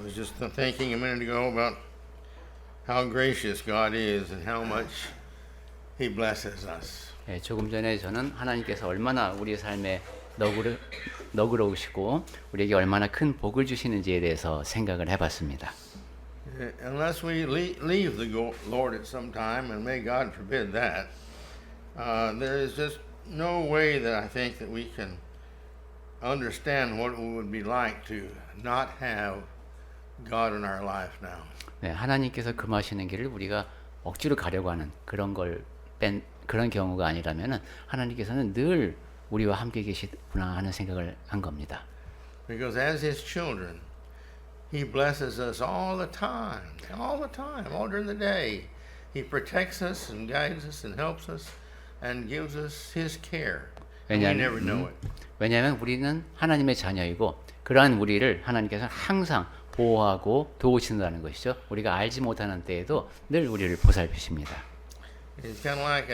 I was just thinking a minute ago about how gracious God is and how much He blesses us. 예, 조금 전에 저는 하나님께서 얼마나 우리의 삶에 너그러우시고 우리에게 얼마나 큰 복을 주시는지에 대해서 생각을 해봤습니다. Unless we leave the Lord at some time, and may God forbid that, there is just no way that I think that we can understand what it would be like to not have God in our life now. 네, 하나님께서 금하시는 길을 우리가 억지로 가려고 하는 그런 경우가 아니라면은 하나님께서는 늘 우리와 함께 계시구나 하는 생각을 한 겁니다. Because as His children, He blesses us all the time, all during the day. He protects us and guides us and helps us and gives us His care. And we never know it. 왜냐하면 우리는 하나님의 자녀이고 그러한 우리를 하나님께서 항상 보호하고 도우신다는 것이죠. 우리가 알지 못하는 때에도 늘 우리를 보살피십니다. It's kind of like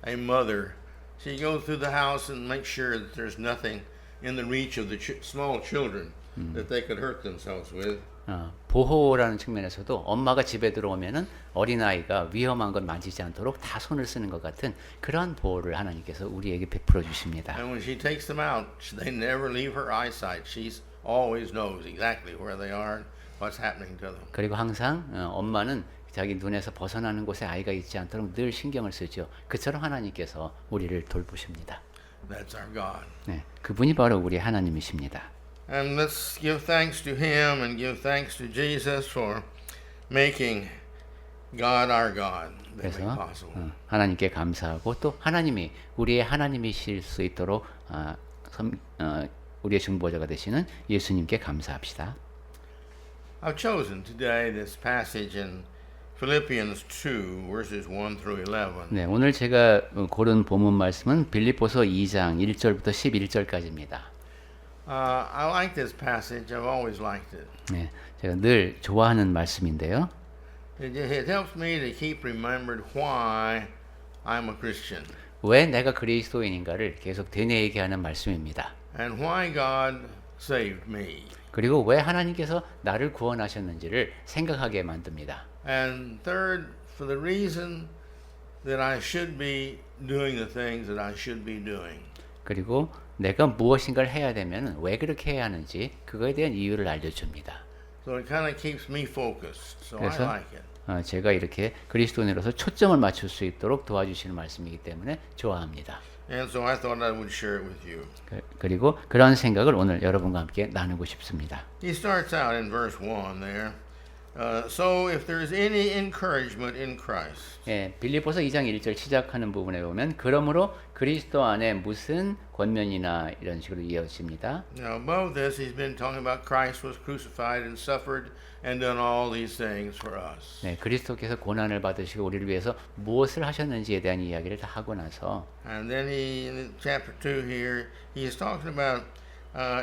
a mother. She goes through the house and makes sure that there's nothing in the reach of the small children that they could hurt themselves with. 보호라는 측면에서도 엄마가 집에 들어오면은 어린아이가 위험한 건 만지지 않도록 다 손을 쓰는 것 같은 그러한 보호를 하나님께서 우리에게 베풀어 주십니다. And when she takes them out, they never leave her eyesight. She always knows exactly where they are and what's happening to them. 그리고 항상 엄마는 자기 눈에서 벗어나는 곳에 아이가 있지 않도록 늘 신경을 쓰죠. 그처럼 하나님께서 우리를 돌보십니다. That's our God. 네, 그분이 바로 우리 하나님이십니다. And let's give thanks to Him and give thanks to Jesus for making God our God. That make 그래서 possible. 하나님께 감사하고 또 하나님이 우리의 하나님이실 수 있도록 우리의 중보자가 되시는 예수님께 감사합시다. I've chosen today this passage in Philippians 2 verses 1 through 11. 네, 오늘 제가 고른 본문 말씀은 빌립보서 2장 1절부터 11절까지입니다. I like this passage. I've always liked it. 네, 제가 늘 좋아하는 말씀인데요. It helps me to keep remembered why I'm a Christian 왜 내가 그리스도인인가를 계속 되뇌이게 하는 말씀입니다. and why God saved me. 그리고 왜 하나님께서 나를 구원하셨는지를 생각하게 만듭니다. And third, for the reason that I should be doing the things that I should be doing. 그리고 내가 무엇인가를 해야 되면 왜 그렇게 해야 하는지 그거에 대한 이유를 알려줍니다. So it kind of keeps me focused. So I 그래서 like it. 제가 이렇게 그리스도인으로서 초점을 맞출 수 있도록 도와주시는 말씀이기 때문에 좋아합니다. And so I thought I would share it with you. 그리고 그런 생각을 오늘 여러분과 함께 나누고 싶습니다. He starts out in verse 1 there. So if there is any encouragement in Christ. 예, 빌립보서 2장 1절 시작하는 부분에 보면 그러므로 그리스도 안에 무슨 권면이나 이런 식으로 이어집니다. Now above this he's been talking about Christ was crucified and suffered and done all these things for us. 네, 그리스도께서 고난을 받으시고 우리를 위해서 무엇을 하셨는지에 대한 이야기를 다 하고 나서 And then he in chapter 2 here he's talking about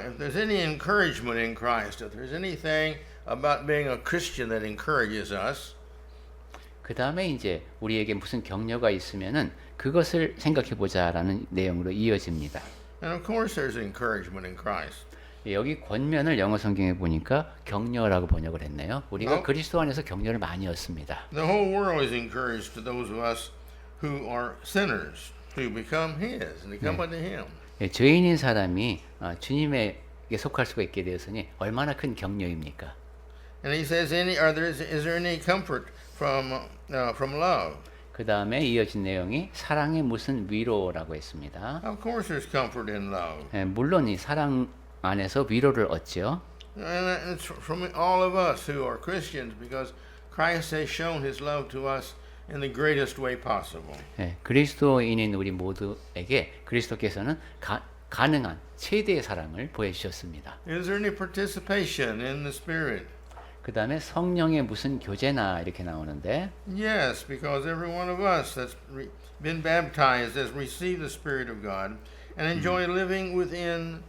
if there's any encouragement in Christ, if there's anything about being a Christian that encourages us. 그 다음에 이제 우리에게 무슨 격려가 있으면은 그것을 생각해 보자라는 내용으로 이어집니다. And of course there's encouragement in Christ. 여기 권면을 영어 성경에 보니까 격려라고 번역을 했네요. 우리가 그리스도 안에서 격려를 많이 얻습니다. The whole world is encouraged to those of us who are sinners, who become His and to come unto Him. 예, 죄인인 사람이 주님에게 속할 수가 있게 되었으니 얼마나 큰 격려입니까? And he says, is there any comfort from love? 그 다음에 이어진 내용이 사랑의 무슨 위로라고 했습니다. Of course there's comfort in love. 예, 물론 이 사랑 안에서 위로를 얻죠. And it's from all of us who are Christians because Christ has shown His love to us in the greatest way possible. 예, 그리스도인인 우리 모두에게 그리스도께서는 가능한 최대의 사랑을 보여주셨습니다. Is there any participation in the Spirit? 그 다음에 성령의 무슨 교제나 이렇게 나오는데 Yes, because every one of us that's been baptized has received the Spirit of God and enjoy living within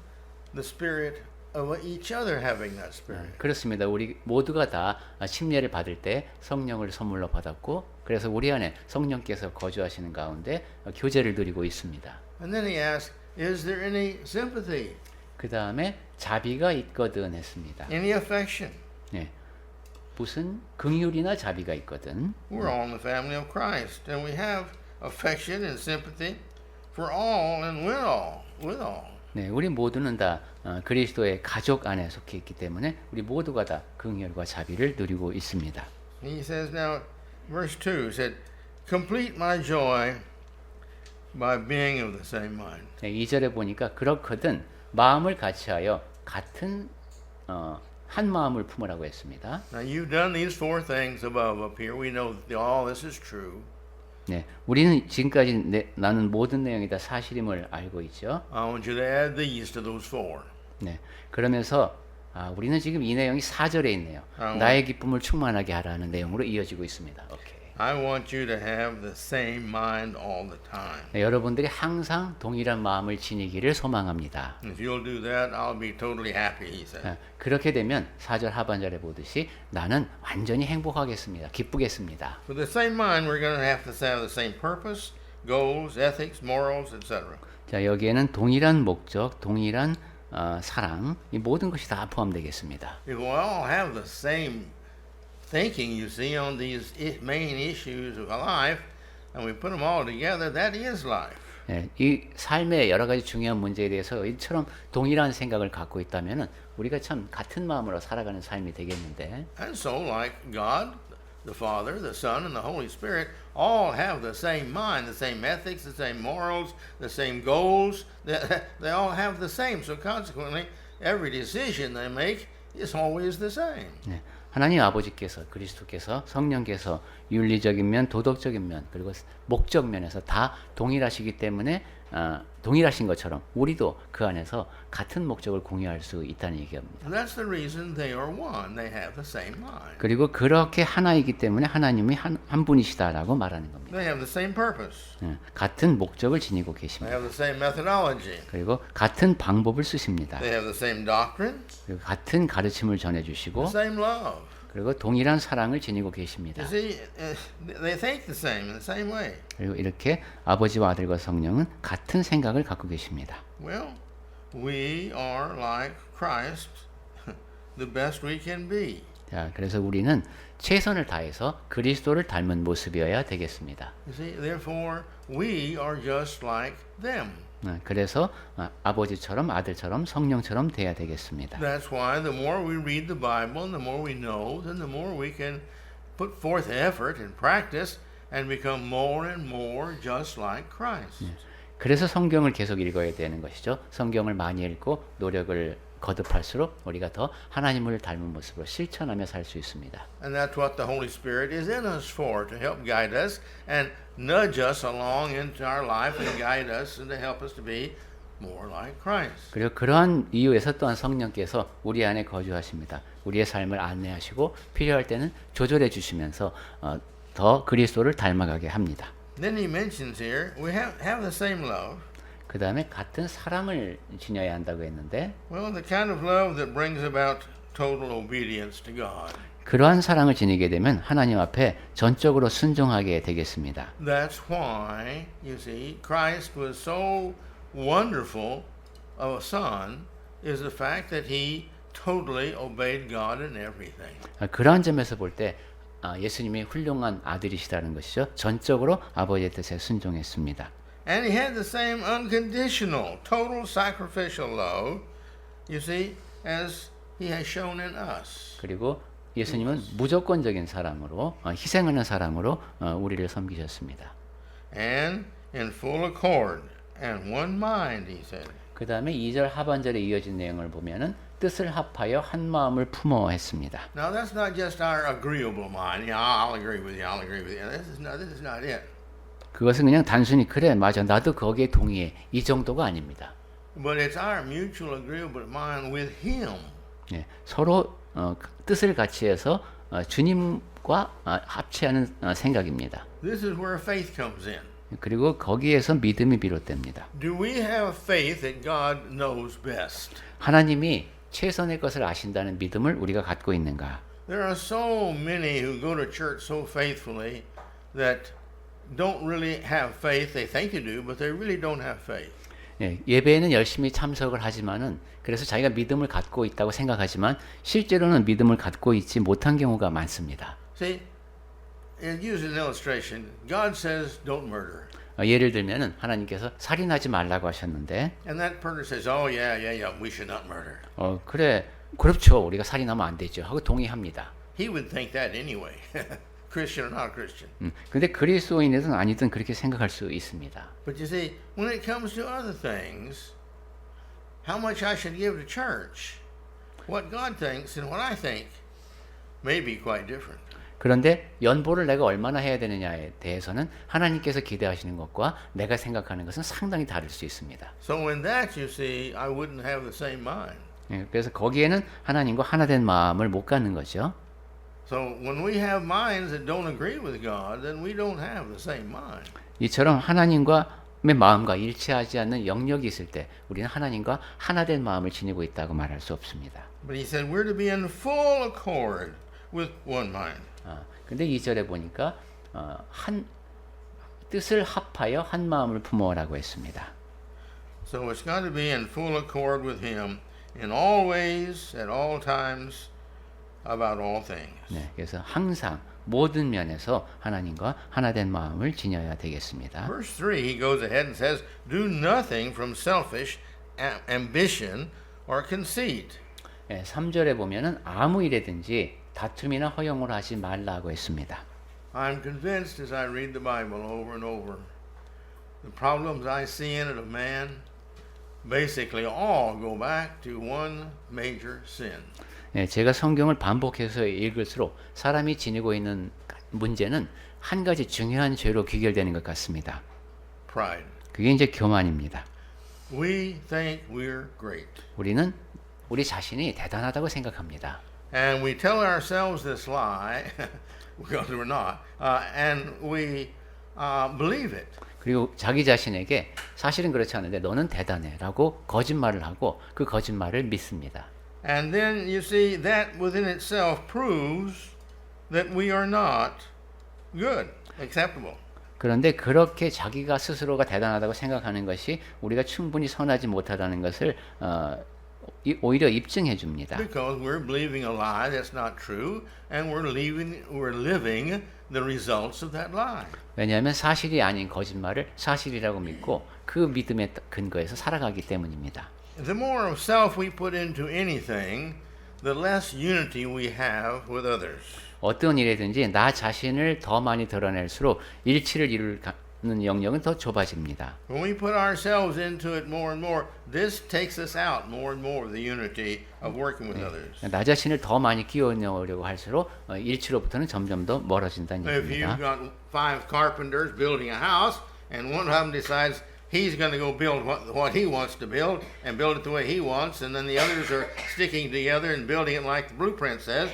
the Spirit of each other having that Spirit. 그렇습니다. 우리 모두가 다 침례를 받을 때 성령을 선물로 받았고 그래서 우리 안에 성령께서 거주하시는 가운데 교제를 누리고 있습니다. And then he asks, is there any sympathy? 그 다음에 자비가 있거든 했습니다. Any affection? 예, 무슨 긍휼이나 자비가 있거든. We're all in the family of Christ, and we have affection and sympathy for all and with all. 네, 우리 모두는 다 그리스도의 가족 안에 속해 있기 때문에 우리 모두가 다 긍휼과 자비를 누리고 있습니다. He says now, verse 2 said, complete my joy by being of the same mind. 네, 2절에 보니까 그렇거든 마음을 같이하여 같은 한 마음을 품으라고 했습니다. Now you've done these four things above up here. We know that all this is true. 네, 우리는 지금까지 나눈 모든 내용이 다 사실임을 알고 있죠. I want you to add these to those four. 네, 그러면서 우리는 지금 이 내용이 4절에 있네요. 나의 기쁨을 충만하게 하라는 내용으로 이어지고 있습니다. 오케이. I want you to have the same mind all the time. 네, 여러분들이 항상 동일한 마음을 지니기를 소망합니다. If you'll do that, I'll be totally happy, he said. 그렇게 되면 4절 하반절에 보듯이 나는 완전히 행복하겠습니다. 기쁘겠습니다. With the same mind, we're going to have the same purpose, goals, ethics, morals, etc. 자, 여기에는 동일한 목적, 동일한 사랑, 이 모든 것이 다 포함되겠습니다. If we all have the same thinking, you see, on these main issues of life, and we put them all together, that is life. 네, 이 삶의 여러 가지 중요한 문제에 대해서 이처럼 동일한 생각을 갖고 있다면은 우리가 참 같은 마음으로 살아가는 삶이 되겠는데. And so, like God, the Father, the Son, and the Holy Spirit all have the same mind, the same ethics, the same morals, the same goals. They all have the same. So consequently, every decision they make is always the same. 네, 하나님 아버지께서 그리스도께서 성령께서 윤리적인 면, 도덕적인 면, 그리고 목적 면에서 다 동일하시기 때문에 동일하신 것처럼 우리도 그 안에서 같은 목적을 공유할 수 있다는 얘기입니다. And that's the reason they are one. They have the same mind. 그리고 그렇게 하나이기 때문에 하나님이 한 분이시다라고 말하는 겁니다. They have the same purpose. 같은 목적을 지니고 They 계십니다. have the same methodology. 그리고 같은 방법을 쓰십니다. They have the same doctrine, 그리고 같은 가르침을 the 전해주시고 same love. 그리고 동일한 사랑을 지니고 계십니다. You see, they think the same in the same way. 그리고 이렇게 아버지와 아들과 성령은 같은 생각을 갖고 계십니다. Well, we are like Christ, the best we can be. 자, 그래서 우리는 최선을 다해서 그리스도를 닮은 모습이어야 되겠습니다. You see, therefore, we are just like them. 그래서 아버지처럼 아들처럼 성령처럼 돼야 되겠습니다. That's why the more we read the Bible and the more we know, then the more we can put forth effort and practice and become more and more just like Christ. 그래서 성경을 계속 읽어야 되는 것이죠. 성경을 많이 읽고 노력을 거듭할수록 우리가 더 하나님을 닮은 모습으로 실천하며 살 수 있습니다. And that's what the Holy Spirit is in us for, to help guide us and nudge us along into our life and guide us and to help us to be more like Christ. 그리고 그러한 이유에서 또한 성령께서 우리 안에 거주하십니다. 우리의 삶을 안내하시고 필요할 때는 조절해 주시면서 더 그리스도를 닮아가게 합니다. Then he mentions here, we have the same love. 그 다음에 같은 사랑을 지녀야 한다고 했는데 Well, the kind of love that brings about total obedience to God. 그러한 사랑을 지니게 되면 하나님 앞에 전적으로 순종하게 되겠습니다. That's why, you see, Christ was so wonderful of a son is the fact that he totally obeyed God in everything. 그러한 점에서 볼 때 예수님이 훌륭한 아들이시다는 것이죠. 전적으로 아버지의 뜻에 순종했습니다. And he had the same unconditional, total sacrificial love, you see, as he has shown in us. 그리고 예수님은 무조건적인 사랑으로 희생하는 사랑으로 우리를 섬기셨습니다. And in full accord and one mind, he said. 그 다음에 2절 하반절에 이어진 내용을 보면은 뜻을 합하여 한 마음을 품어 했습니다. Now that's not just our agreeable mind. Yeah, I'll agree with you. I'll agree with you. This is not it. 그것은 그냥 단순히 그래 맞아 나도 거기에 동의해 이 정도가 아닙니다. But it's our mutual agreeable mind with him. 예, 서로 뜻을 같이 해서 주님과 합치하는 생각입니다. This is where faith comes in. 그리고 거기에서 믿음이 비롯됩니다. Do we have faith that God knows best? 하나님이 최선의 것을 아신다는 믿음을 우리가 갖고 있는가? There are so many who go to church so faithfully that don't really have faith. They think they do, but they really don't have faith. 예, 예배에는 열심히 참석을 하지만은 그래서 자기가 믿음을 갖고 있다고 생각하지만 실제로는 믿음을 갖고 있지 못한 경우가 많습니다. See, it uses an illustration. God says, don't murder. 예를 들면은 하나님께서 살인하지 말라고 하셨는데, And that person says, oh, yeah, we should not murder. 그래, 그렇죠. 우리가 살인하면 안 되죠. 하고 동의합니다. He would think that anyway, Christian or not Christian. 근데 그리스도인이든 아니든 그렇게 생각할 수 있습니다. But you see, when it comes to other things, how much I should give to church, what God thinks and what I think may be quite different. 그런데 연보를 내가 얼마나 해야 되느냐에 대해서는 하나님께서 기대하시는 것과 내가 생각하는 것은 상당히 다를 수 있습니다. So in that, you see, I wouldn't have the same mind. 예, 그래서 거기에는 하나님과 하나된 마음을 못 갖는 거죠. So when we have minds that don't agree with God, then we don't have the same mind. 이처럼 하나님과의 마음과 일치하지 않는 영역이 있을 때 우리는 하나님과 하나된 마음을 지니고 있다고 말할 수 없습니다. But he said we're to be in full accord with one mind. 근데 2절에 보니까 한 뜻을 합하여 한 마음을 품어라고 했습니다. So it's got to be in full accord with him in all ways, at all times, about all things. 네, 그래서 항상 모든 면에서 하나님과 하나된 마음을 지녀야 되겠습니다. Verse 3, he goes ahead and says, do nothing from selfish ambition or conceit. 네, 3절에 보면은 아무 일에든지 다툼이나 허용을 하지 말라고 했습니다. I'm convinced as I read the Bible over and over, the problems I see in it of man basically all go back to one major sin. 네, 제가 성경을 반복해서 읽을수록 사람이 지니고 있는 문제는 한 가지 중요한 죄로 귀결되는 것 같습니다. Pride. 그게 이제 교만입니다. We think we're great. 우리는 우리 자신이 대단하다고 생각합니다. And we tell ourselves this lie, because we're not, and we believe it. 그리고 자기 자신에게 사실은 그렇지 않은데 너는 대단해라고 거짓말을 하고 그 거짓말을 믿습니다. And then you see that within itself proves that we are not good, acceptable. 그런데 그렇게 자기가 스스로가 대단하다고 생각하는 것이 우리가 충분히 선하지 못하다는 것을 오히려 입증해 줍니다. Because we're believing a lie that's not true, and we're living the results of that lie. 왜냐하면 사실이 아닌 거짓말을 사실이라고 믿고 그 믿음에 근거해서 살아가기 때문입니다. The more of self we put into anything, the less unity we have with others. 어떤 일이든지 나 자신을 더 많이 드러낼수록 일치를 이루는 영역은 더 좁아집니다. When we put ourselves into it more and more, this takes us out more and more of the unity of working with others. 나 자신을 더 많이 끼워 넣으려고 할수록 일치로부터는 점점 더 멀어진다는 If you've 얘기입니다. got 5 carpenters building a house, and one of them decides he's going to go build what he wants to build and build it the way he wants, and then the others are sticking together and building it like the blueprint says,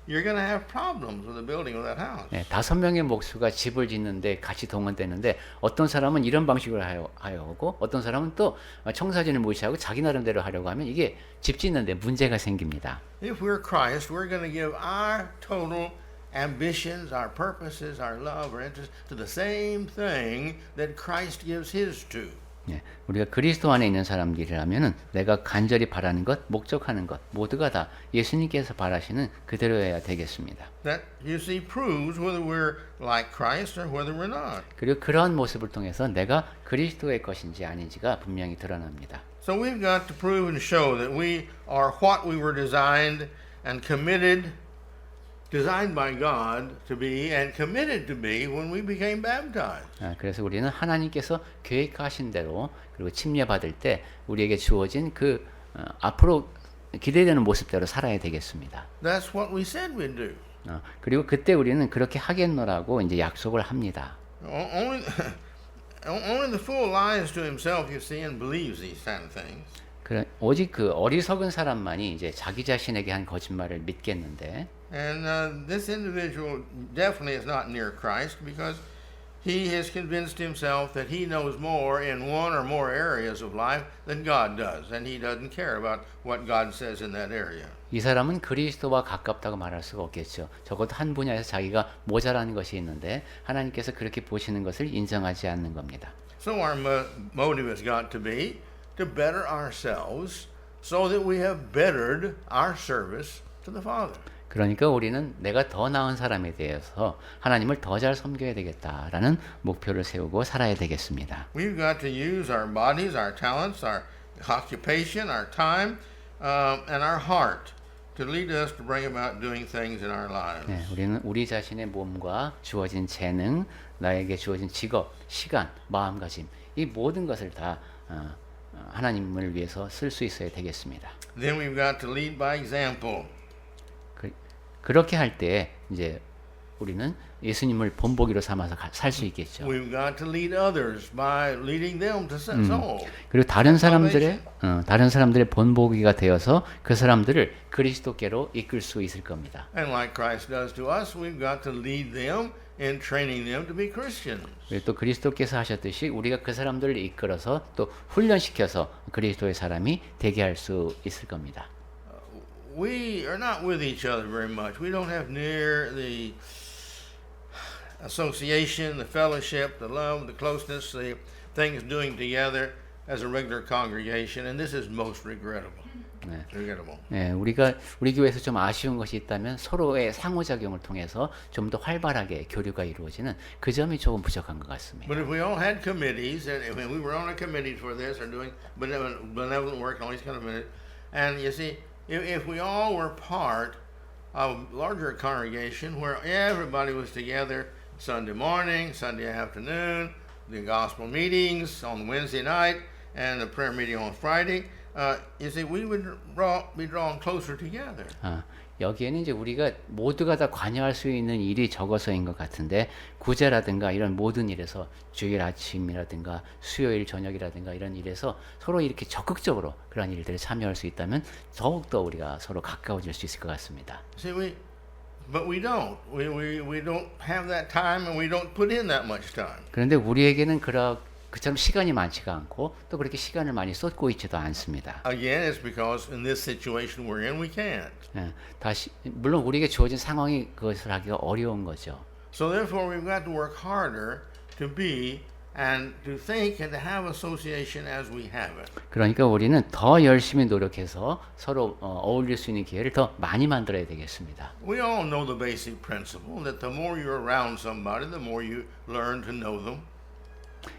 you're going to have problems with the building of that house. 네, 5명의 목수가 집을 짓는데 같이 동원되는데 어떤 사람은 이런 방식으로 하고 어떤 사람은 또 청사진을 무시하고 자기 나름대로 하려고 하면 이게 집 짓는데 문제가 생깁니다. If we're Christ, we're going to give our total ambitions, our purposes, our love, our interest to the same thing that Christ gives his to. 네, 우리가 그리스도 안에 있는 사람들이라면은 내가 간절히 바라는 것, 목적하는 것 모두가 다 예수님께서 바라시는 그대로여야 되겠습니다. That you see proves whether we're like Christ or whether we're not. 그리고 그러한 모습을 통해서 내가 그리스도의 것인지 아닌지가 분명히 드러납니다. So we've got to prove and show that we are what we were designed by God to be and committed to be when we became baptized. 그래서 우리는 하나님께서 계획하신 대로 그리고 침례받을 때 우리에게 주어진 그 앞으로 기대되는 모습대로 살아야 되겠습니다. That's what we said we'd do. 그리고 그때 우리는 그렇게 하겠노라고 이제 약속을 합니다. Only the fool lies to himself, you see, and believes these kind of things. 오직 그 어리석은 사람만이 이제 자기 자신에게 한 거짓말을 믿겠는데. And this individual definitely is not near Christ because he has convinced himself that he knows more in one or more areas of life than God does, and he doesn't care about what God says in that area. 이 사람은 그리스도와 가깝다고 말할 수가 없겠죠. 적어도 한 분야에서 자기가 모자라는 것이 있는데 하나님께서 그렇게 보시는 것을 인정하지 않는 겁니다. So our motive has got to be to better ourselves so that we have bettered our service to the Father. 그러니까 우리는 내가 더 나은 사람에 대해서 하나님을 더 잘 섬겨야 되겠다라는 목표를 세우고 살아야 되겠습니다. We've got to use our bodies, our talents, our occupation, our time, and our heart to lead us to bring about doing things in our lives. 네, 우리는 우리 자신의 몸과 주어진 재능, 나에게 주어진 직업, 시간, 마음가짐 이 모든 것을 다 하나님을 위해서 쓸 수 있어야 되겠습니다. Then we've got to lead by example. 그렇게 할 때 이제 우리는 예수님을 본보기로 삼아서 살 수 있겠죠. We've got to lead others by leading them to soul. 그리고 다른 사람들의 본보기가 되어서 그 사람들을 그리스도께로 이끌 수 있을 겁니다. And like Christ does to us, we've got to lead them in training them to be Christians. 그리고 또 그리스도께서 하셨듯이 우리가 그 사람들을 이끌어서 또 훈련시켜서 그리스도의 사람이 되게 할 수 있을 겁니다. We are not with each other very much. We don't have near the association, the fellowship, the love, the closeness, the things doing together as a regular congregation, and this is most regrettable. 네. Regrettable. 네, 우리 교회에서 좀 아쉬운 것이 있다면 서로의 상호작용을 통해서 좀 더 활발하게 교류가 이루어지는 그 점이 조금 부족한 것 같습니다. But if we all had committees, and if we were on a committee for this or doing benevolent work and all these kind of minutes, and you see, if we all were part of a larger congregation where everybody was together Sunday morning, Sunday afternoon, the gospel meetings on Wednesday night, and the prayer meeting on Friday, you see, we would be drawn closer together. 여기에는 이제 우리가 모두가 다 관여할 수 있는 일이 적어서인 것 같은데 구제라든가 이런 모든 일에서 주일 아침이라든가 수요일 저녁이라든가 이런 일에서 서로 이렇게 적극적으로 그런 일들에 참여할 수 있다면 더욱더 우리가 서로 가까워질 수 있을 것 같습니다. See, but we don't. We don't have that time, and we don't put in that much time. 그런데 우리에게는 그처럼 시간이 많지가 않고 또 그렇게 시간을 많이 쏟고 있지도 않습니다. Again, it's because in this situation we're in, we can't. 다시 물론 우리에게 주어진 상황이 그것을 하기가 어려운 거죠. So therefore, we've got to work harder to be and to think and to have association as we have it. 그러니까 우리는 더 열심히 노력해서 서로 어울릴 수 있는 기회를 더 많이 만들어야 되겠습니다. We all know the basic principle that the more you're around somebody, the more you learn to know them.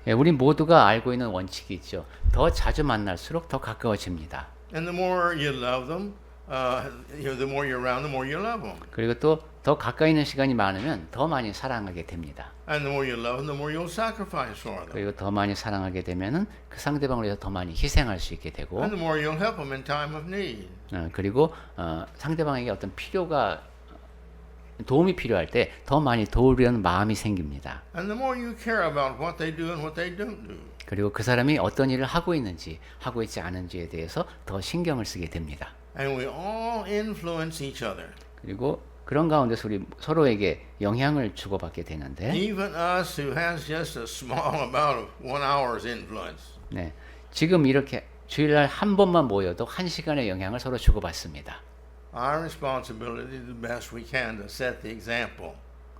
우리 모두가 알고 있는 원칙이 있죠. 더 자주 만날수록 더 가까워집니다. And the more you love them, the more you're around, the more you love them. 그리고 또 더 가까이 있는 시간이 많으면 더 많이 사랑하게 됩니다. And the more you love them, the more you'll sacrifice for them. 그리고 더 많이 사랑하게 되면은 그 상대방을 위해서 더 많이 희생할 수 있게 되고, And the more you'll help them in time of need. 그리고 상대방에게 어떤 도움이 필요할 때 더 많이 도우려는 마음이 생깁니다. And the more you care about what they do and what they don't do. 그리고 그 사람이 어떤 일을 하고 있는지 하고 있지 않은지에 대해서 더 신경을 쓰게 됩니다. And we all influence each other. 그리고 그런 가운데서 우리 서로에게 영향을 주고받게 되는데, Even us who has just a small amount of 1 hour's influence. 네, 지금 이렇게 주일날 한 번만 모여도 1시간의 영향을 서로 주고받습니다. Our responsibility is the best we can to set the example.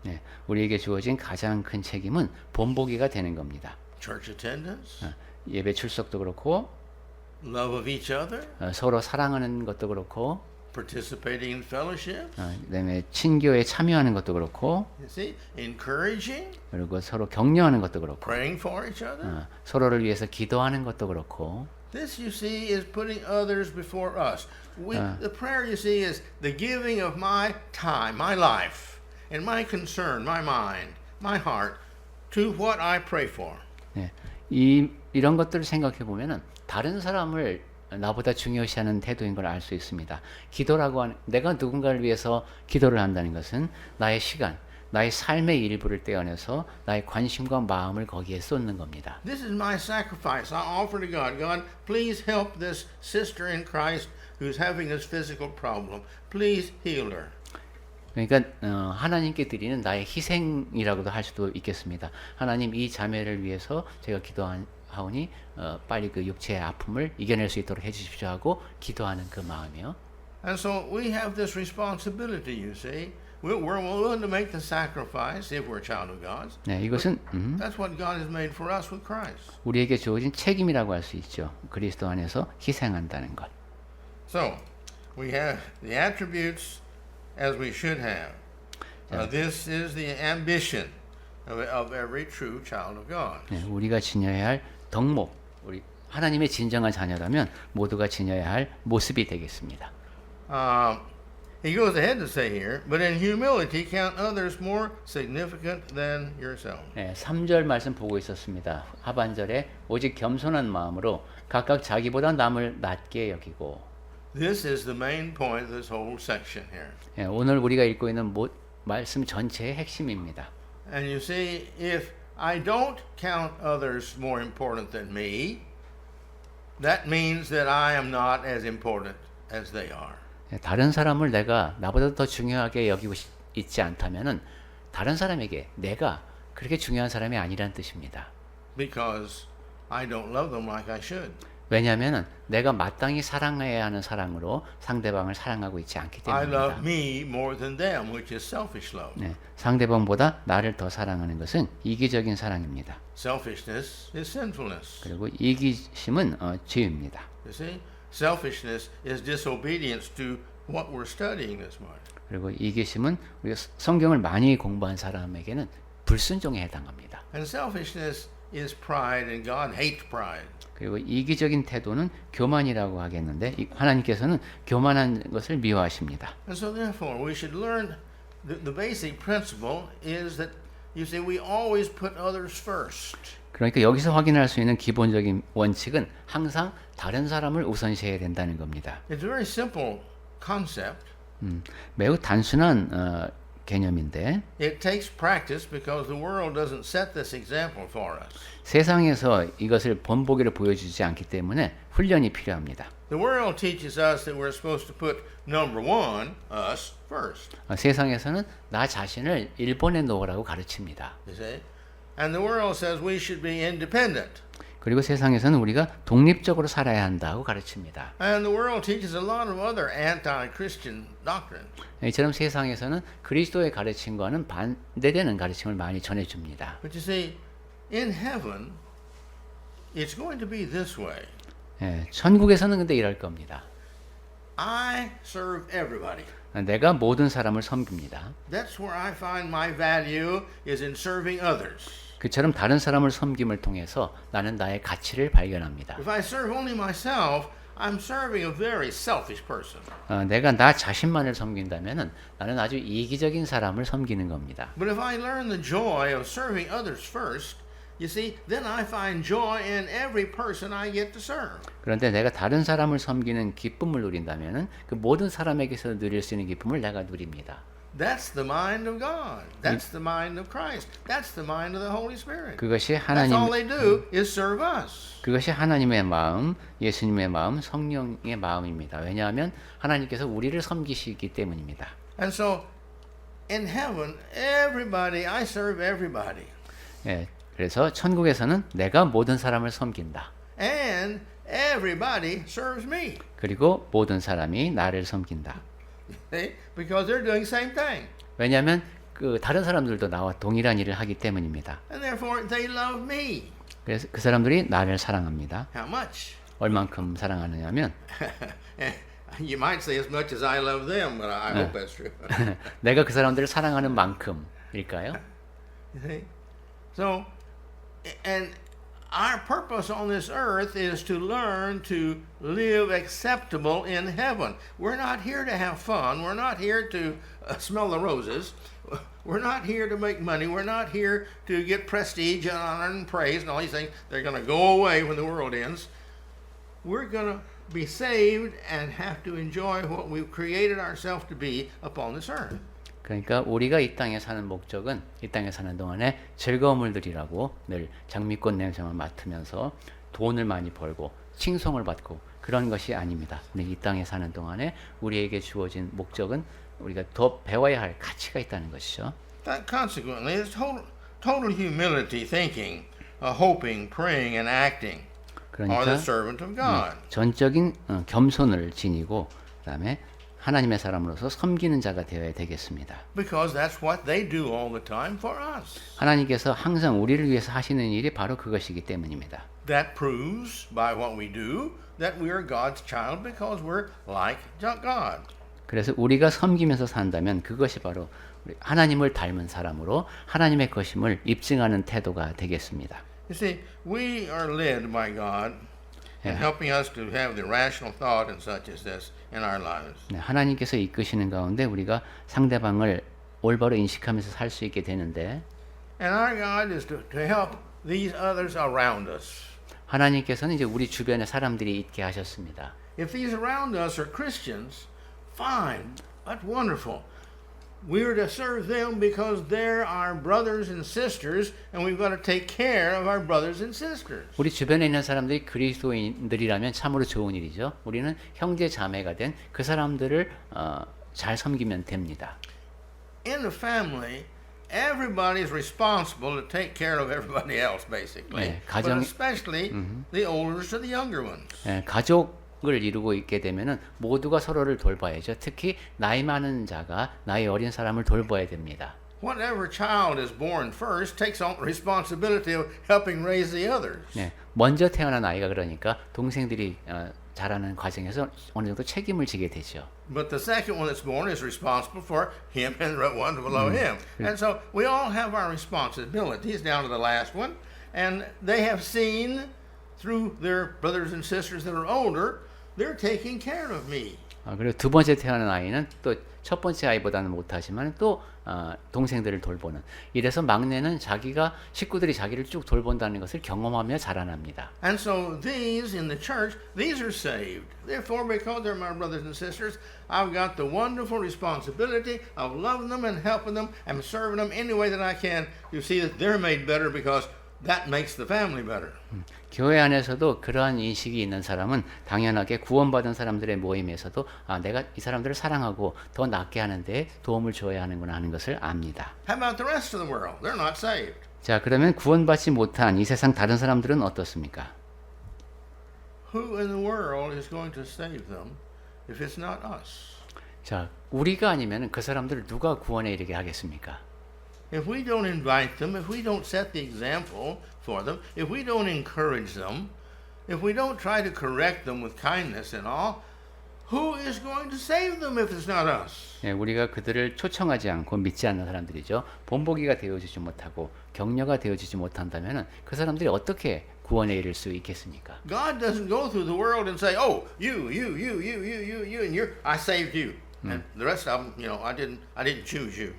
네, 우리에게 주어진 가장 큰 책임은 본보기가 되는 겁니다. Church attendance, 예배 출석도 그렇고, love of each other, 서로 사랑하는 것도 그렇고, participating in fellowship, 그다음에 친교에 참여하는 것도 그렇고, you see, encouraging, 그리고 서로 격려하는 것도 그렇고, praying for each other. 서로를 위해서 기도하는 것도 그렇고. This, you see, is putting others before us. The prayer, you see, is the giving of my time, my life, and my concern, my mind, my heart, to what I pray for. 네, 이런 것들을 생각해 보면은 다른 사람을 나보다 중요시하는 태도인 걸 알 수 있습니다. 기도라고 하는, 내가 누군가를 위해서 기도를 한다는 것은 나의 시간, 나의 삶의 일부를 떼어내서 나의 관심과 마음을 거기에 쏟는 겁니다. This is my sacrifice. I offer to God. God, please help this sister in Christ who's having this physical problem. Please heal her. 그러니까 하나님께 드리는 나의 희생이라고도 할 수도 있겠습니다. 하나님, 이 자매를 위해서 제가 기도하오니 빨리 그 육체의 아픔을 이겨낼 수 있도록 해주십시오 하고 기도하는 그 마음이요. And so we have this responsibility, you see, we're willing to make the sacrifice if we're a child of God. 네, 이것은 That's what God has made for us with Christ. 우리에게 주어진 책임이라고 할 수 있죠. 그리스도 안에서 희생한다는 것. So, we have the attributes as we should have. This is the ambition of every true child of God. 네, 우리가 지녀야 할 덕목, 우리 하나님의 진정한 자녀라면 모두가 지녀야 할 모습이 되겠습니다. He goes ahead to say here, but in humility count others more significant than yourself. 네, 3절 말씀 보고 있었습니다. 하반절에 오직 겸손한 마음으로 각각 자기보다 남을 낮게 여기고. This is the main point of this whole section here. 네, 오늘 우리가 읽고 있는 말씀 전체의 핵심입니다. And you see, if I don't count others more important than me, that means that I am not as important as they are. 다른 사람을 내가 나보다 더 중요하게 여기고 있지 않다면은 다른 사람에게 내가 그렇게 중요한 사람이 아니란 뜻입니다. Because I don't love them like I should. 왜냐하면은 내가 마땅히 사랑해야 하는 사랑으로 상대방을 사랑하고 있지 않기 I 때문입니다. love me more than them, which is selfish love. 네, 상대방보다 나를 더 사랑하는 것은 이기적인 사랑입니다. Selfishness is sinfulness. 그리고 이기심은 죄입니다. You see, selfishness is disobedience to what we're studying this morning. 그리고 이기심은 우리가 성경을 많이 공부한 사람에게는 불순종에 해당합니다. And selfishness is pride, and God hates pride. 그리고 이기적인 태도는 교만이라고 하겠는데 하나님께서는 교만한 것을 미워하십니다. And so therefore we should learn the basic principle is that you see we always put others first. 그러니까 여기서 확인할 수 있는 기본적인 원칙은 항상 다른 사람을 우선시해야 된다는 겁니다. It's a very simple concept. 매우 단순한 개념인데 It takes practice because the world doesn't set this example for us. 세상에서 이것을 본보기를 보여주지 않기 때문에 훈련이 필요합니다. The world teaches us that we're supposed to put number one, us, first. 세상에서는 나 자신을 일본에 놓으라고 가르칩니다. You see? And the world says we should be independent. 그리고 세상에서는 우리가 독립적으로 살아야 한다고 가르칩니다. And the world teaches a lot of other anti-Christian doctrines. 이처럼 세상에서는 그리스도의 가르침과는 반대되는 가르침을 많이 전해줍니다. But you see, in heaven, it's going to be this way. 천국에서는 근데 이럴 겁니다. I serve everybody. 내가 모든 사람을 섬깁니다. That's where I find my value is in serving others. 그처럼 다른 사람을 섬김을 통해서 나는 나의 가치를 발견합니다. If I serve only myself, I'm serving a very selfish person. 내가 나 자신만을 섬긴다면은 나는 아주 이기적인 사람을 섬기는 겁니다. But if I learn the joy of serving others first, you see, then I find joy in every person I get to serve. 그런데 내가 다른 사람을 섬기는 기쁨을 누린다면은 그 모든 사람에게서 누릴 수 있는 기쁨을 내가 누립니다. That's the mind of God. That's the mind of Christ. That's the mind of the Holy Spirit. 그것이 That's all they do is serve us. 그것이 하나님의 마음, 예수님의 마음, 성령의 마음입니다. 왜냐하면 하나님께서 우리를 섬기시기 때문입니다. And so, in heaven, everybody, I serve everybody. 그래서 천국에서는 내가 모든 사람을 섬긴다. And everybody serves me. 그리고 모든 사람이 나를 섬긴다. See? Because they're doing the same thing. 왜냐하면 그 다른 사람들도 나와 동일한 일을 하기 때문입니다. And therefore, they love me. 그래서 그 사람들이 나를 사랑합니다. How much? 얼만큼 사랑하느냐면 You might say as much as I love them, but I hope that's true. 내가 그 사람들을 사랑하는 만큼일까요? You see? So, and our purpose on this earth is to learn to live acceptable in heaven. We're not here to have fun. We're not here to smell the roses. We're not here to make money. We're not here to get prestige and honor and praise and all these things. They're going to go away when the world ends. We're going to be saved and have to enjoy what we've created ourselves to be upon this earth. 그러니까 우리가 이 땅에 사는 목적은 이 땅에 사는 동안에 즐거움을 누리라고 늘 장미꽃 냄새만 맡으면서 돈을 많이 벌고 칭송을 받고 그런 것이 아닙니다. 우리 이 땅에 사는 동안에 우리에게 주어진 목적은 우리가 더 배워야 할 가치가 있다는 것이죠. That consequently is total humility, thinking, hoping, praying, and acting. Are 그러니까 the servant of God. 전적인 겸손을 지니고 그다음에 하나님의 사람으로서 섬기는 자가 되어야 되겠습니다. because that's what they do all the time for us. 하나님께서 항상 우리를 위해서 하시는 일이 바로 그것이기 때문입니다. That proves by what we do that we are God's child because we're like God. 그래서 우리가 섬기면서 산다면 그것이 바로 우리 하나님을 닮은 사람으로 하나님의 것임을 입증하는 태도가 되겠습니다. You see, we are led by God in Yeah. helping us to have the rational thought and such as this in our lives. 네, 하나님께서 이끄시는 가운데 우리가 상대방을 올바로 인식하면서 살 수 있게 되는데 And our God is to help these others around us. 하나님께서는 이제 우리 주변에 사람들이 있게 하셨습니다. If these around us are Christians, fine, that's wonderful. We are to serve them because they're our brothers and sisters, and we've got to take care of our brothers and sisters. 우리 주변에 있는 사람들이 그리스도인들이라면 참으로 좋은 일이죠. 우리는 형제 자매가 된 그 사람들을 잘 섬기면 됩니다. In the family, everybody's responsible to take care of everybody else, basically. 네, But 가정- especially the older to the younger ones. 예, 가족을 이루고 있게 되면은 모두가 서로를 돌봐야죠. 특히 나이 많은 자가 나이 어린 사람을 돌봐야 됩니다. Whatever child is born first takes on the responsibility of helping raise the others. 네, 먼저 태어난 아이가 그러니까 동생들이 자라는 과정에서 어느 정도 책임을 지게 되죠. But the second one that's born is responsible for him and the one below him. And so we all have our responsibilities down to the last one. And they have seen through their brothers and sisters that are older, they're taking care of me. 그리고 두 번째 태어난 아이는 또 첫 번째 아이보다는 못하지만 또 동생들을 돌보는. 이래서 막내는 자기가 식구들이 자기를 쭉 돌본다는 것을 경험하며 자라납니다. And so these in the church, these are saved. Therefore, because they're my brothers and sisters, I've got the wonderful responsibility of loving them and helping them and serving them any way that I can to see that they're made better because that makes the family better. 교회 안에서도 그러한 인식이 있는 사람은 당연하게 구원받은 사람들의 모임에서도 내가 이 사람들을 사랑하고 더 낫게 하는데 도움을 줘야 하는구나 하는 것을 압니다. How about the rest of the world? They're not saved. 자, 그러면 구원받지 못한 이 세상 다른 사람들은 어떻습니까? Who in the world is going to save them if it's not us? 자, 우리가 아니면 그 사람들을 누가 구원에 이르게 하겠습니까? If we don't invite them, if we don't set the example for them, if we don't encourage them, if we don't try to correct them with kindness and all, who is going to save them if it's not us? 예, 우리가 그들을 초청하지 않고 믿지 않는 사람들이죠. 본보기가 되어주지 못하고 격려가 되어주지 못한다면 그 사람들이 어떻게 구원에 이를 수 있겠습니까? God doesn't go through the world and say, "Oh, you, and I saved you." And the rest of them, I didn't choose you.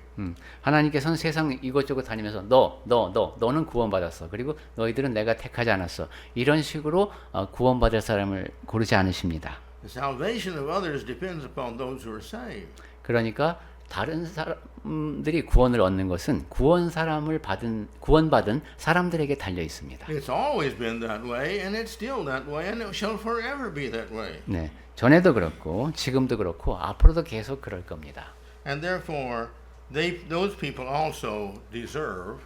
하나님께서는 세상 이곳저곳 다니면서 너는 구원받았어. 그리고 너희들은 내가 택하지 않았어. 이런 식으로 구원받을 사람을 고르지 않으십니다. The salvation of others depends upon those who are saved. 그러니까 다른 사람들이 구원을 얻는 것은 구원받은 사람들에게 달려 있습니다. It's always been that way, and it's still that way, and it shall forever be that way. 네, 전에도 그렇고 지금도 그렇고 앞으로도 계속 그럴 겁니다. And therefore, those people also deserve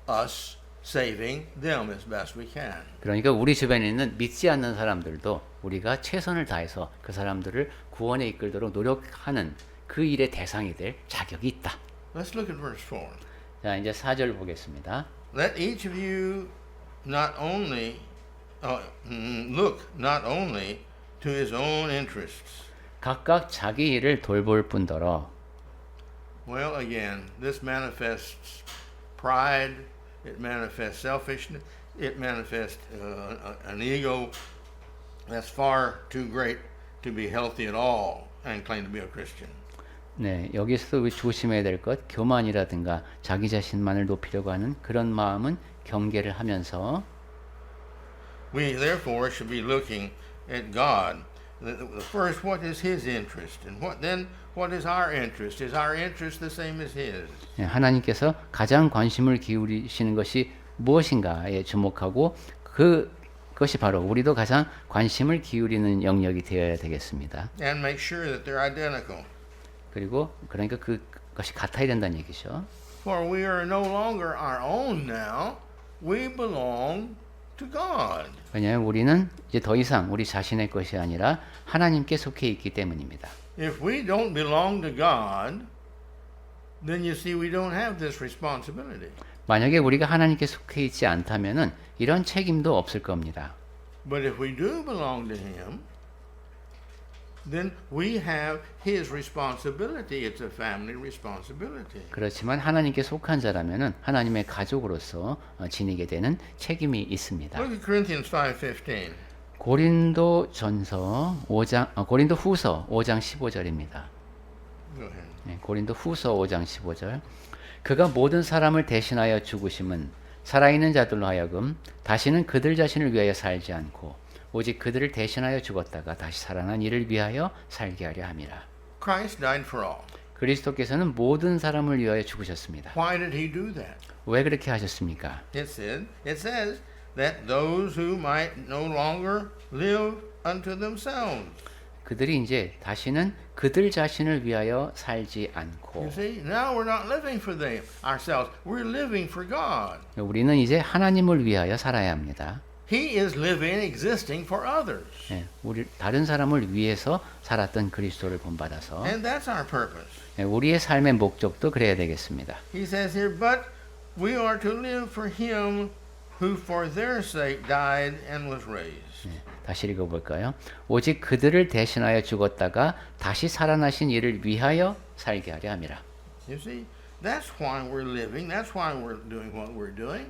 us saving them as best we can. 그러니까 우리 주변에 있는 믿지 않는 사람들도 우리가 최선을 다해서 그 사람들을 구원에 이끌도록 노력하는 그 일의 대상이 될 자격이 있다. Let's look at verse 4. 자, 이제 4절 보겠습니다. Let each of you not only look not only to his own interests. 각각 자기 일을 돌볼 뿐더러. Well, again, this manifests pride, it manifests selfishness, it manifests an ego that's far too great to be healthy at all and claim to be a Christian. 네, 여기서도 조심해야 될 것, 교만이라든가 자기 자신만을 높이려고 하는 그런 마음은 경계를 하면서 We therefore should be looking at God. First, what is His interest, and what is our interest? Is our interest the same as His? 네, 하나님께서 가장 관심을 기울이시는 것이 무엇인가에 주목하고 그것이 바로 우리도 가장 관심을 기울이는 영역이 되어야 되겠습니다. And make sure that they're identical. 그리고 그러니까 그것이 같아야 된다는 얘기죠. For we are no longer our own now. We belong to God. 왜냐하면 우리는 이제 더 이상 우리 자신의 것이 아니라 하나님께 속해 있기 때문입니다. if we don't belong to God, then you see we don't have this responsibility. 만약에 우리가 하나님께 속해 있지 않다면은 이런 책임도 없을 겁니다. But if we do belong to Him, then we have His responsibility. It's a family responsibility. 그렇지만 하나님께 속한 자라면은 하나님의 가족으로서 지니게 되는 책임이 있습니다. Look at Corinthians 5:15. 고린도 후서 5장 15절입니다. Go ahead. 네, 고린도 후서 5장 15절. 그가 모든 사람을 대신하여 죽으심은 살아있는 자들로 하여금 다시는 그들 자신을 위하여 살지 않고 오직 그들을 대신하여 죽었다가 다시 살아난 이를 위하여 살게 하려 함이라. Christ died for all. 그리스도께서는 모든 사람을 위하여 죽으셨습니다. Why did He do that? 왜 그렇게 하셨습니까? It says that those who might no longer live unto themselves. 그들이 이제 다시는 그들 자신을 위하여 살지 You 않고 see, now we're not living for them ourselves. We're living for God. 우리는 이제 하나님을 위하여 살아야 합니다. He is living, existing for others. 예, 우리 다른 사람을 위해서 살았던 그리스도를 본받아서 And that's our purpose. 예, 우리의 삶의 목적도 그래야 되겠습니다. He says here, but we are to live for Him who for their sake died and was raised. 예, 다시 읽어볼까요? 오직 그들을 대신하여 죽었다가 다시 살아나신 이를 위하여 살게 하려 함이라. You see, that's why we're living. That's why we're doing what we're doing.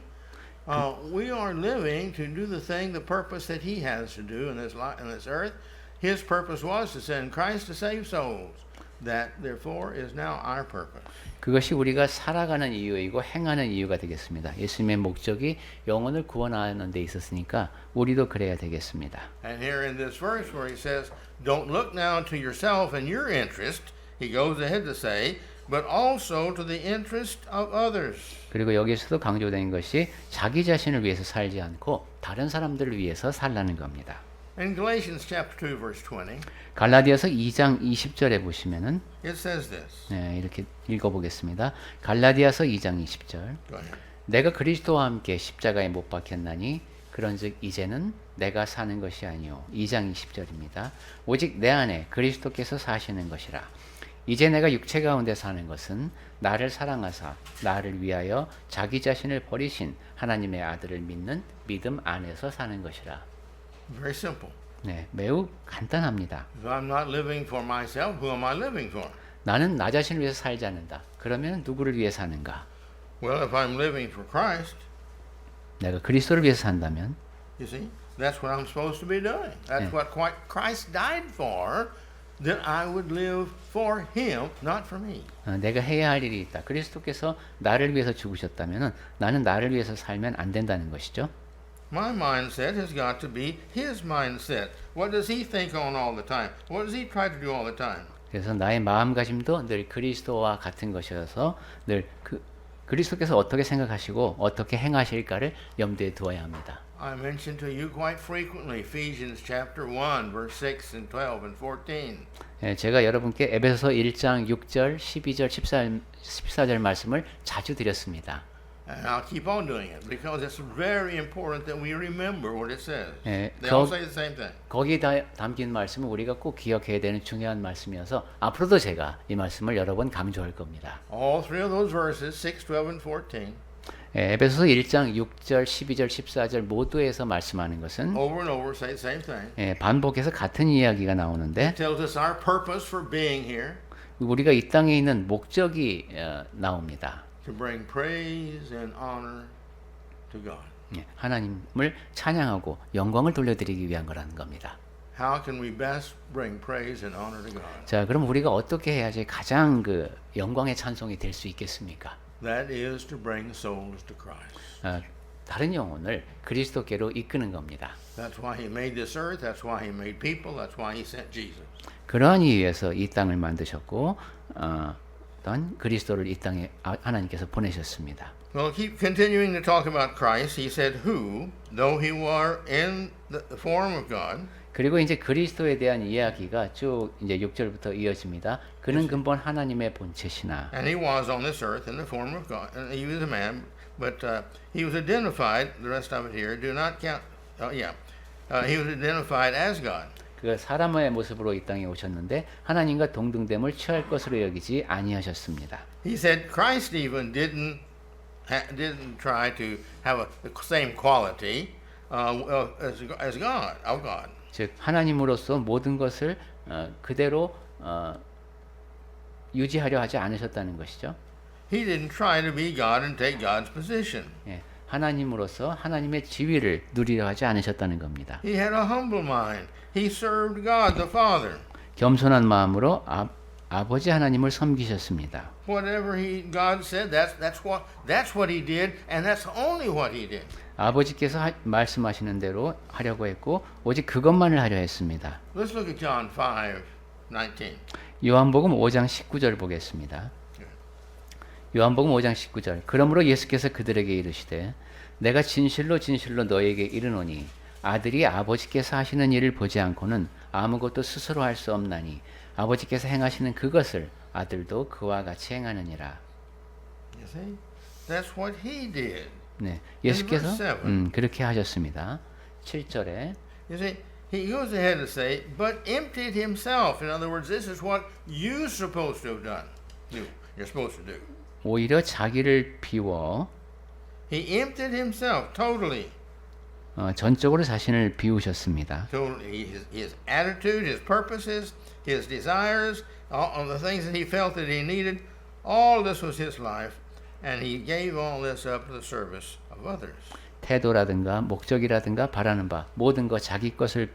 We are living to do the thing, the purpose that He has to do in this life, in this earth. His purpose was to send Christ to save souls. That, therefore, is now our purpose. 그것이 우리가 살아가는 이유이고 행하는 이유가 되겠습니다. 예수님의 목적이 영혼을 구원하는 데 있었으니까 우리도 그래야 되겠습니다. And here in this verse where He says, don't look now to yourself and your interest, He goes ahead to say, but also to the interest of others. 그리고 여기서도 강조된 것이 자기 자신을 위해서 살지 않고 다른 사람들을 위해서 살라는 겁니다. In Galatians chapter 2 verse 20, 갈라디아서 2장 20절에 보시면은 it says this. 네, 이렇게 읽어보겠습니다. 갈라디아서 2장 20절. Go ahead. 내가 그리스도와 함께 십자가에 못 박혔나니 그런즉 이제는 내가 사는 것이 아니요 2장 20절입니다. 오직 내 안에 그리스도께서 사시는 것이라. 이제 내가 육체 가운데 사는 것은 나를 사랑하사 나를 위하여 자기 자신을 버리신 하나님의 아들을 믿는 믿음 안에서 사는 것이라. Very simple. 네, 매우 간단합니다. If I'm not living for myself, who am I living for? 나는 나 자신을 위해서 살지 않는다. 그러면 누구를 위해 사는가? Well, if I'm living for Christ, 내가 그리스도를 위해서 산다면 you see, that's what I'm supposed to be doing. That's Yeah. what Christ died for, that I would live for Him, not for me. 내가 해야 할 일이 있다. 그리스도께서 나를 위해서 죽으셨다면 나는 나를 위해서 살면 안 된다는 것이죠. My mindset has got to be His mindset. What does He think on all the time? What does He try to do all the time? 그래서 나의 마음가짐도 늘 그리스도와 같은 것이어서 늘 그리스도께서 어떻게 생각하시고 어떻게 행하실까를 염두에 두어야 합니다. I mention to you quite frequently Ephesians chapter 1 verse 6 and 12 and 14. 예, 제가 여러분께 에베소서 1장 6절, 12절, 14절 말씀을 자주 드렸습니다. And I'll keep on doing it because it's very important that we remember what it says. 예, They all say the same thing. 거기에 담긴 말씀은 우리가 꼭 기억해야 되는 중요한 말씀이어서 앞으로도 제가 이 말씀을 여러 번 강조할 겁니다. All three of those verses, 6, 12, and 14, 예, 에베소서 1장 6절, 12절, 14절 모두에서 말씀하는 것은 over and over say the same thing. 예, 반복해서 같은 이야기가 나오는데 It tells us our purpose for being here, 우리가 이 땅에 있는 목적이 나옵니다. to bring praise and honor to God. 예, 하나님을 찬양하고 영광을 돌려드리기 위한 거라는 겁니다. How can we best bring praise and honor to God? 자, 그럼 우리가 어떻게 해야지 가장 그 영광의 찬송이 될 수 있겠습니까? That is to bring souls to Christ. 다른 영혼을 그리스도께로 이끄는 겁니다. That's why He made this earth. That's why He made people. That's why He sent Jesus. 그러한 이유에서 이 땅을 만드셨고 또한 그리스도를 이 땅에 하나님께서 보내셨습니다. Well, keep continuing to talk about Christ. He said, who, though He were in the form of God, 그리고 이제 그리스도에 대한 이야기가 쭉 이제 6절부터 이어집니다. 그는 근본 하나님의 본체시나. and He was on this earth in the form of God. And He was a man, but He was identified, the rest of it here, do not count, He was identified as God. 그 사람의 모습으로 이 땅에 오셨는데 하나님과 동등됨을 취할 것으로 여기지 아니하셨습니다. He said Christ even didn't try to have the same quality as God, our God. 즉 하나님으로서 모든 것을 그대로 유지하려 하지 않으셨다는 것이죠. He didn't try to be God and take God's position. 예, 하나님으로서 하나님의 지위를 누리려 하지 않으셨다는 겁니다. He had a humble mind. He served God the Father. 겸손한 마음으로 아버지 하나님을 섬기셨습니다. Whatever God said, that's what he did, and that's only what he did. 아버지께서 말씀하시는 대로 하려고 했고 오직 그것만을 하려 했습니다. Let's look at John 5:19. 요한복음 5장 19절 보겠습니다. 요한복음 5장 19절. 그러므로 예수께서 그들에게 이르시되 내가 진실로 진실로 너에게 이르노니 아들이 아버지께서 하시는 일을 보지 않고는 아무것도 스스로 할 수 없나니 아버지께서 행하시는 그것을 아들도 그와 같이 행하느니라. You see? That's what he did. 네, 예수께서 In verse 7. 그렇게 하셨습니다. 7절에 You see, he goes ahead to say, but emptied himself. In other words, this is what you're supposed to have done. You're supposed to do. 오히려 자기를 비워 He emptied himself totally. 전적으로 자신을 비우셨습니다. Totally. His attitude, his purposes, his desires, all the things that he felt that he needed, all this was his life, and he gave all this up to the service of others. 태도라든가 목적이라든가 바라는 바 모든 것 자기 것을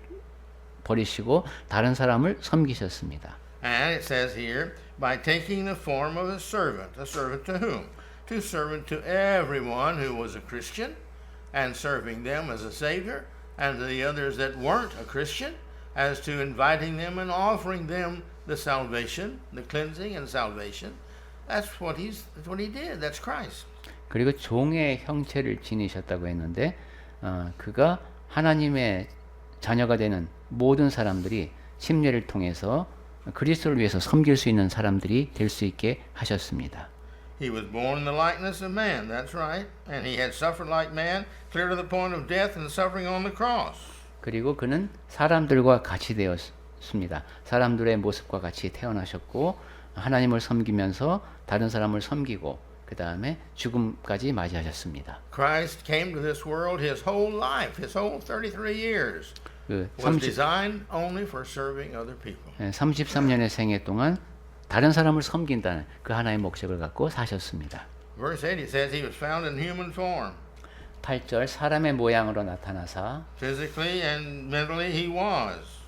버리시고 다른 사람을 섬기셨습니다. And it says here, by taking the form of a servant to whom? To servant to everyone who was a Christian, and serving them as a Savior, and to the others that weren't a Christian, as to inviting them and offering them the salvation, the cleansing and salvation. That's what he did. That's Christ. 그리고 종의 형체를 지니셨다고 했는데 그가 하나님의 자녀가 되는 모든 사람들이 침례를 통해서 그리스도를 위해서 섬길 수 있는 사람들이 될 수 있게 하셨습니다. He was born in the likeness of man, that's right. And he had suffered like man, clear to the point of death and suffering on the cross. 그리고 그는 사람들과 같이 되었습니다. 사람들의 모습과 같이 태어나셨고 하나님을 섬기면서 다른 사람을 섬기고 그 다음에 죽음까지 맞이하셨습니다. Christ came to this world, his whole life, his whole 33 years 그 was designed only for serving other people. 33년의 생애 동안 다른 사람을 섬긴다는 그 하나의 목적을 갖고 사셨습니다. Verse 8, it says he was found in human form. 8절 사람의 모양으로 나타나사 Physically and mentally he was.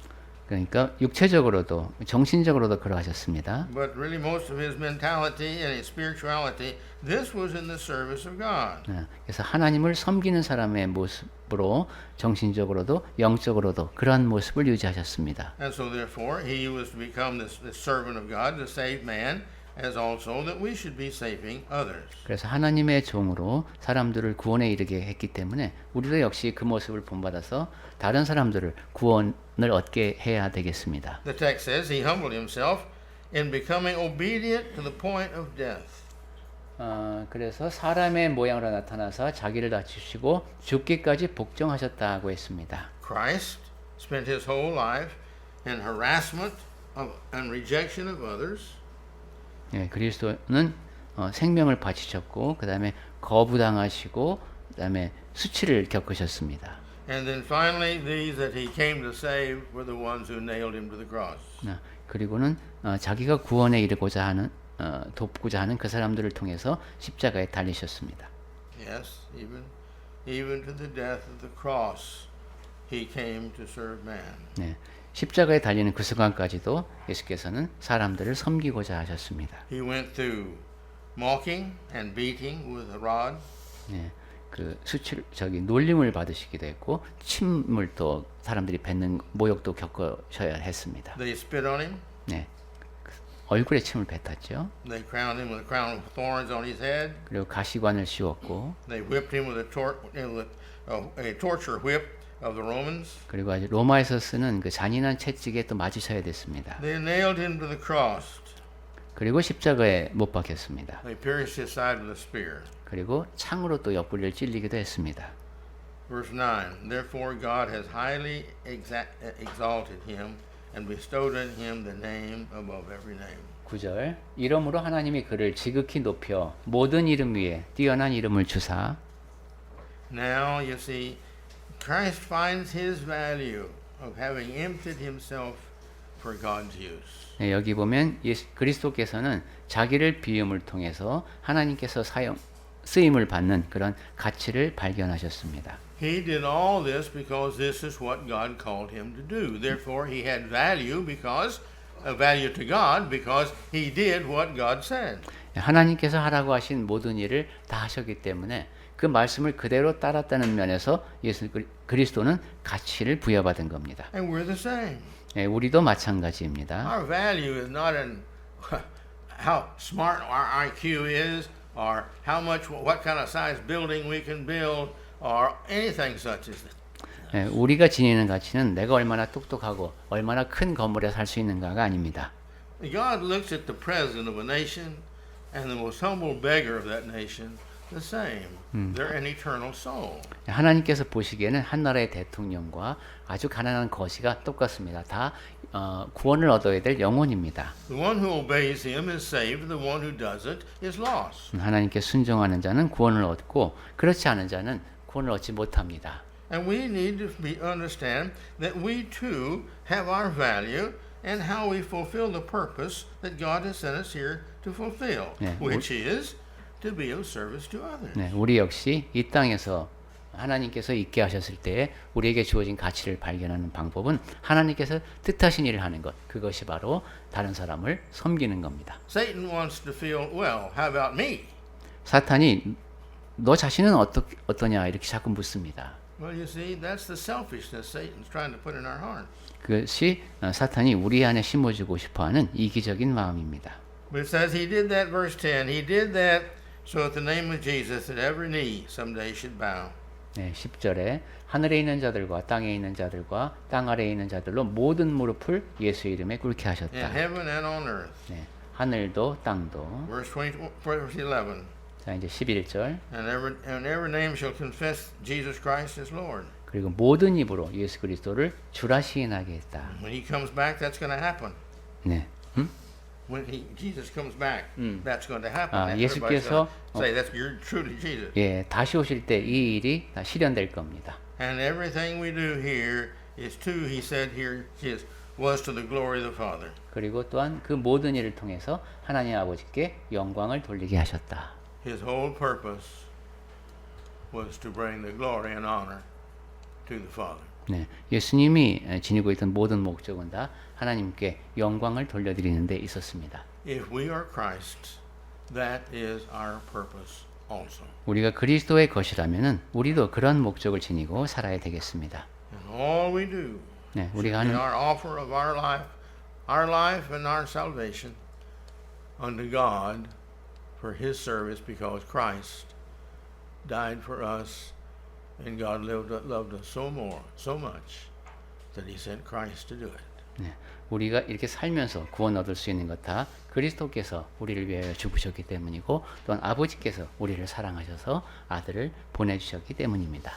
그러니까 육체적으로도 정신적으로도 그러하셨습니다. But really most of his mentality and his spirituality, this was in the service of God. 그래서 하나님을 섬기는 사람의 모습으로 정신적으로도 영적으로도 그러한 모습을 유지하셨습니다. And so therefore he was to become this servant of God to save man, as also that we should be saving others. 그래서 하나님의 종으로 사람들을 구원에 이르게 했기 때문에 우리도 역시 그 모습을 본받아서 다른 사람들을 구원을 얻게 해야 되겠습니다. The text says he humbled himself in becoming obedient to the point of death. 그래서 사람의 모양으로 나타나서 자기를 낮추시고 죽기까지 복종하셨다고 했습니다. Christ spent his whole life in harassment and rejection of others. 예, 그리스도는 생명을 바치셨고 그 다음에 거부당하시고 그 다음에 수치를 겪으셨습니다. And then finally these that he came to save were the ones who nailed him to the cross. 그리고는 자기가 구원에 이르고자 하는 돕고자 하는 그 사람들을 통해서 십자가에 달리셨습니다. Yes, even to the death of the cross he came to serve man. 네, 십자가에 달리는 그 순간까지도 예수께서는 사람들을 섬기고자 하셨습니다. He went through mocking and beating with a rod. 네, 그 놀림을 받으시기도 했고 침을 또 사람들이 뱉는 모욕도 겪으셔야 했습니다. They spit on him. 네, 얼굴에 침을 뱉었죠. They crowned him with a crown of thorns on his head. 그리고 가시관을 씌웠고 They whipped him with a torture whip of the Romans. 그리고 아주 로마에서 쓰는 그 잔인한 채찍에 또 맞으셔야 됐습니다. They nailed him to the cross. 그리고 십자가에 못 박혔습니다. They pierced his side with a spear. 그리고 창으로 또 옆구리를 찔리기도 했습니다. Verse 9, therefore God has highly exalted him and bestowed on him the name above every name. 9절 이러므로 하나님이 그를 지극히 높여 모든 이름 위에 뛰어난 이름을 주사. Now you see, Christ finds his value of having emptied himself for God's use. 네, 여기 보면 그리스도께서는 자기를 비움을 통해서 하나님께서 쓰임을 받는 그런 가치를 발견하셨습니다. He did all this because this is what God called him to do. Therefore, he had value to God because he did what God said. 하나님께서 하라고 하신 모든 일을 다 하셨기 때문에 그 말씀을 그대로 따랐다는 면에서 그리스도는 가치를 부여받은 겁니다. And we're the same. 예, 우리도 마찬가지입니다. Our value is not in how smart our IQ is, or what kind of size building we can build, or anything such as that. 예, 우리가 지니는 가치는 내가 얼마나 똑똑하고 얼마나 큰 건물에 살 수 있는가가 아닙니다. God looks at the president of a nation and the most humble beggar of that nation the same. They're an eternal soul. 하나님께서 보시기에는 한 나라의 대통령과 아주 가난한 거시가 똑같습니다. 다 구원을 얻어야 될 영혼입니다. The one who obeys him is saved. The one who doesn't is lost. 하나님께 순종하는 자는 구원을 얻고 그렇지 않은 자는 구원을 얻지 못합니다. And we need to understand that we too have our value and how we fulfill the purpose that God has sent us here to fulfill, 네, which is to be of service to others. 네, 우리 역시 이 땅에서 하나님께서 있게 하셨을 때에 우리에게 주어진 가치를 발견하는 방법은 하나님께서 뜻하신 일을 하는 것, 그것이 바로 다른 사람을 섬기는 겁니다. Satan wants to feel, well, how about me? 사탄이 너 자신은 어떠냐 이렇게 자꾸 묻습니다. Well, you see, that's the selfishness Satan's trying to put in our heart. 그것이 사탄이 우리 안에 심어주고 싶어하는 이기적인 마음입니다. But it says he did that, verse 10, he did that so at the name of Jesus that every knee someday should bow. 네, 10절에 하늘에 있는 자들과 땅에 있는 자들과 땅 아래에 있는 자들로 모든 무릎을 예수 이름에 꿇게 하셨다. In heaven and on earth. 네, 하늘도 땅도. Verse 11. 자, 이제 11절. And every name shall confess Jesus Christ as Lord. 그리고 모든 입으로 예수 그리스도를 주라 시인하게 했다. When he comes back, that's going to happen. 네. When Jesus comes back, that's going to happen. 아, Everybody's 예수께서 gonna say that's you're truly Jesus. 예, 다시 오실 때 이 일이 다 실현될 겁니다. And everything we do here is he said here, was to the glory of the Father. 그리고 또한 그 모든 일을 통해서 하나님 아버지께 영광을 돌리게 하셨다. His whole purpose was to bring the glory and honor to the Father. 네, 예수님이 지니고 있던 모든 목적은 다 하나님께 영광을 돌려드리는 데 있었습니다. If we are Christ's, that is our purpose also. 우리가 그리스도의 것이라면은 우리도 그런 목적을 지니고 살아야 되겠습니다. And all we do 네, 우리가 in 하는 our offer of our life and our salvation unto God for His service, because Christ died for us, and God loved us so much that He sent Christ to do it. 네, 우리가 이렇게 살면서 구원 얻을 수 있는 것 다 그리스도께서 우리를 위하여 죽으셨기 때문이고 또한 아버지께서 우리를 사랑하셔서 아들을 보내주셨기 때문입니다.